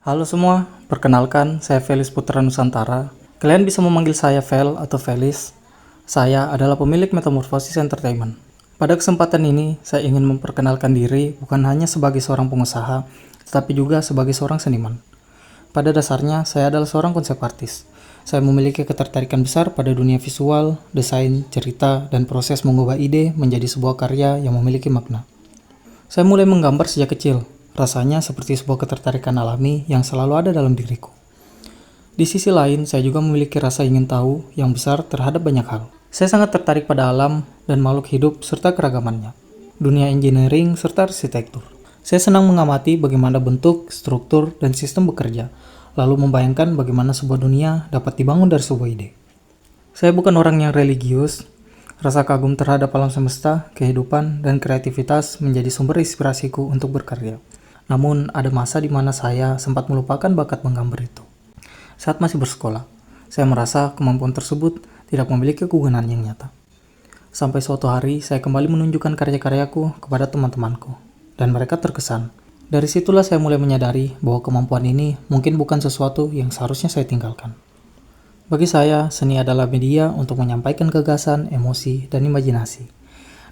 Halo semua, perkenalkan saya Felis Putra Nusantara. Kalian bisa memanggil saya Fel atau Felis. Saya adalah pemilik Metamorphosis Entertainment. Pada kesempatan ini, saya ingin memperkenalkan diri bukan hanya sebagai seorang pengusaha, tetapi juga sebagai seorang seniman. Pada dasarnya, saya adalah seorang konsep artis. Saya memiliki ketertarikan besar pada dunia visual, desain, cerita, dan proses mengubah ide menjadi sebuah karya yang memiliki makna. Saya mulai menggambar sejak kecil, rasanya seperti sebuah ketertarikan alami yang selalu ada dalam diriku. Di sisi lain, saya juga memiliki rasa ingin tahu yang besar terhadap banyak hal. Saya sangat tertarik pada alam dan makhluk hidup serta keragamannya, dunia engineering serta arsitektur. Saya senang mengamati bagaimana bentuk, struktur, dan sistem bekerja, lalu membayangkan bagaimana sebuah dunia dapat dibangun dari sebuah ide. Saya bukan orang yang religius. Rasa kagum terhadap alam semesta, kehidupan, dan kreativitas menjadi sumber inspirasiku untuk berkarya. Namun, ada masa di mana saya sempat melupakan bakat menggambar itu. Saat masih bersekolah, saya merasa kemampuan tersebut tidak memiliki kegunaan yang nyata. Sampai suatu hari, saya kembali menunjukkan karya-karyaku kepada teman-temanku, dan mereka terkesan. Dari situlah saya mulai menyadari bahwa kemampuan ini mungkin bukan sesuatu yang seharusnya saya tinggalkan. Bagi saya, seni adalah media untuk menyampaikan gagasan, emosi, dan imajinasi.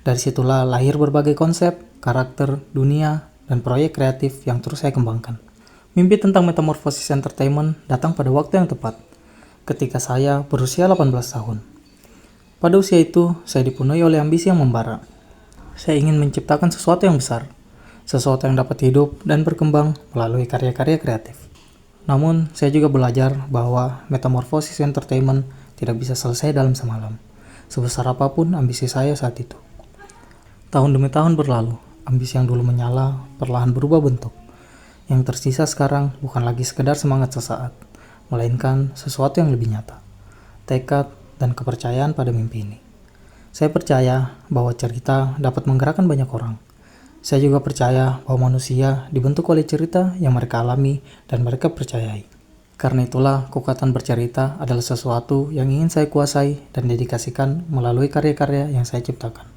Dari situlah lahir berbagai konsep, karakter, dunia, dan proyek kreatif yang terus saya kembangkan. Mimpi tentang Metamorphosis Entertainment datang pada waktu yang tepat, ketika saya berusia 18 tahun. Pada usia itu, saya dipenuhi oleh ambisi yang membara. Saya ingin menciptakan sesuatu yang besar, sesuatu yang dapat hidup dan berkembang melalui karya-karya kreatif. Namun, saya juga belajar bahwa Metamorphosis Entertainment tidak bisa selesai dalam semalam, sebesar apapun ambisi saya saat itu. Tahun demi tahun berlalu, ambisi yang dulu menyala perlahan berubah bentuk. Yang tersisa sekarang bukan lagi sekedar semangat sesaat, melainkan sesuatu yang lebih nyata, tekad dan kepercayaan pada mimpi ini. Saya percaya bahwa cerita dapat menggerakkan banyak orang. Saya juga percaya bahwa manusia dibentuk oleh cerita yang mereka alami dan mereka percayai. Karena itulah, kekuatan bercerita adalah sesuatu yang ingin saya kuasai dan dedikasikan melalui karya-karya yang saya ciptakan.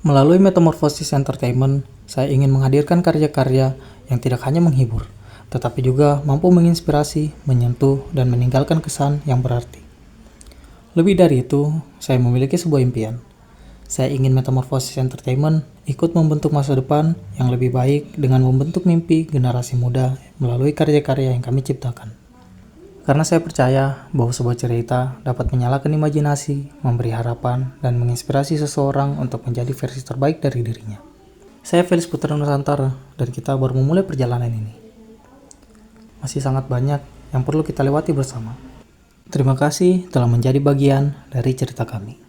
Melalui Metamorphosis Entertainment, saya ingin menghadirkan karya-karya yang tidak hanya menghibur, tetapi juga mampu menginspirasi, menyentuh, dan meninggalkan kesan yang berarti. Lebih dari itu, saya memiliki sebuah impian. Saya ingin Metamorphosis Entertainment ikut membentuk masa depan yang lebih baik dengan membentuk mimpi generasi muda melalui karya-karya yang kami ciptakan. Karena saya percaya bahwa sebuah cerita dapat menyalakan imajinasi, memberi harapan, dan menginspirasi seseorang untuk menjadi versi terbaik dari dirinya. Saya Felis Putra Nusantara, dan kita baru memulai perjalanan ini. Masih sangat banyak yang perlu kita lewati bersama. Terima kasih telah menjadi bagian dari cerita kami.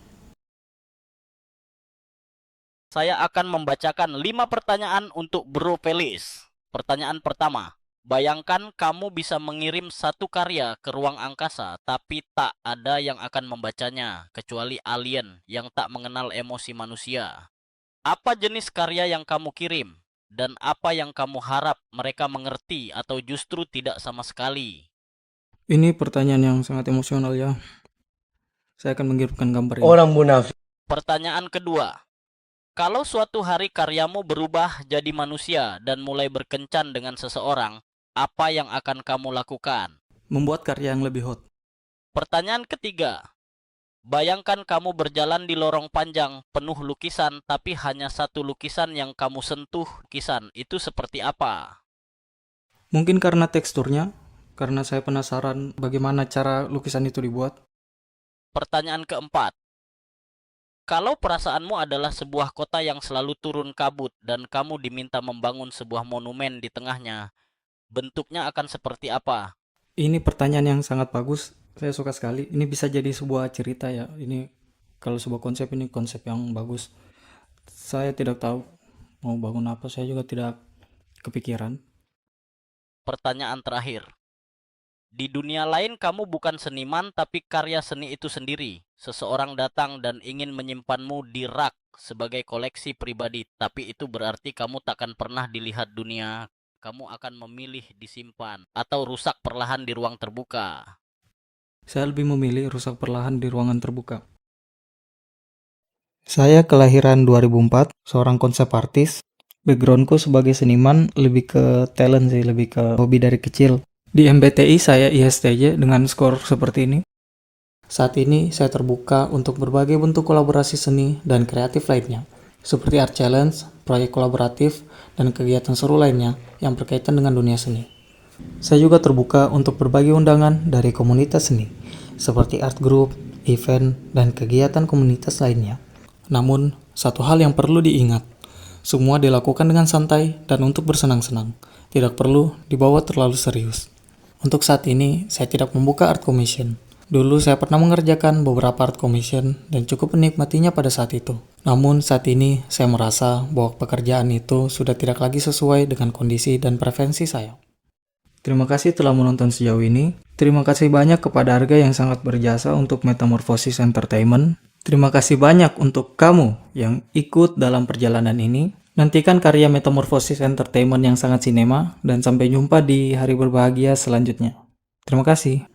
Saya akan membacakan 5 pertanyaan untuk Bro Felis. Pertanyaan pertama, bayangkan kamu bisa mengirim satu karya ke ruang angkasa, tapi tak ada yang akan membacanya, kecuali alien yang tak mengenal emosi manusia. Apa jenis karya yang kamu kirim? Dan apa yang kamu harap mereka mengerti atau justru tidak sama sekali? Ini pertanyaan yang sangat emosional ya. Saya akan mengirimkan gambar ini. Orang munafik. Pertanyaan kedua, kalau suatu hari karyamu berubah jadi manusia dan mulai berkencan dengan seseorang, apa yang akan kamu lakukan? Membuat karya yang lebih hot. Pertanyaan ketiga, bayangkan kamu berjalan di lorong panjang penuh lukisan, tapi hanya satu lukisan yang kamu sentuh. Lukisan itu seperti apa? Mungkin karena teksturnya, karena saya penasaran bagaimana cara lukisan itu dibuat. Pertanyaan keempat, kalau perasaanmu adalah sebuah kota yang selalu turun kabut dan kamu diminta membangun sebuah monumen di tengahnya, bentuknya akan seperti apa? Ini pertanyaan yang sangat bagus. Saya suka sekali. Ini bisa jadi sebuah cerita ya. Ini kalau sebuah konsep, ini konsep yang bagus. Saya tidak tahu mau bangun apa. Saya juga tidak kepikiran. Pertanyaan terakhir, di dunia lain kamu bukan seniman tapi karya seni itu sendiri. Seseorang datang dan ingin menyimpanmu di rak sebagai koleksi pribadi, tapi itu berarti kamu takkan pernah dilihat dunia. Kamu akan memilih disimpan atau rusak perlahan di ruang terbuka. Saya lebih memilih rusak perlahan di ruangan terbuka. Saya kelahiran 2004, seorang konsep artis. Backgroundku sebagai seniman lebih ke talent sih, lebih ke hobi dari kecil. Di MBTI saya ISTJ dengan skor seperti ini. Saat ini saya terbuka untuk berbagai bentuk kolaborasi seni dan kreatif lainnya, seperti art challenge, proyek kolaboratif, dan kegiatan seru lainnya yang berkaitan dengan dunia seni. Saya juga terbuka untuk berbagai undangan dari komunitas seni, seperti art group, event, dan kegiatan komunitas lainnya. Namun, satu hal yang perlu diingat, semua dilakukan dengan santai dan untuk bersenang-senang, tidak perlu dibawa terlalu serius. Untuk saat ini, saya tidak membuka art commission. Dulu saya pernah mengerjakan beberapa art commission dan cukup menikmatinya pada saat itu. Namun saat ini saya merasa bahwa pekerjaan itu sudah tidak lagi sesuai dengan kondisi dan preferensi saya. Terima kasih telah menonton sejauh ini. Terima kasih banyak kepada Arga yang sangat berjasa untuk Metamorphosis Entertainment. Terima kasih banyak untuk kamu yang ikut dalam perjalanan ini. Nantikan karya Metamorphosis Entertainment yang sangat sinema dan sampai jumpa di hari berbahagia selanjutnya. Terima kasih.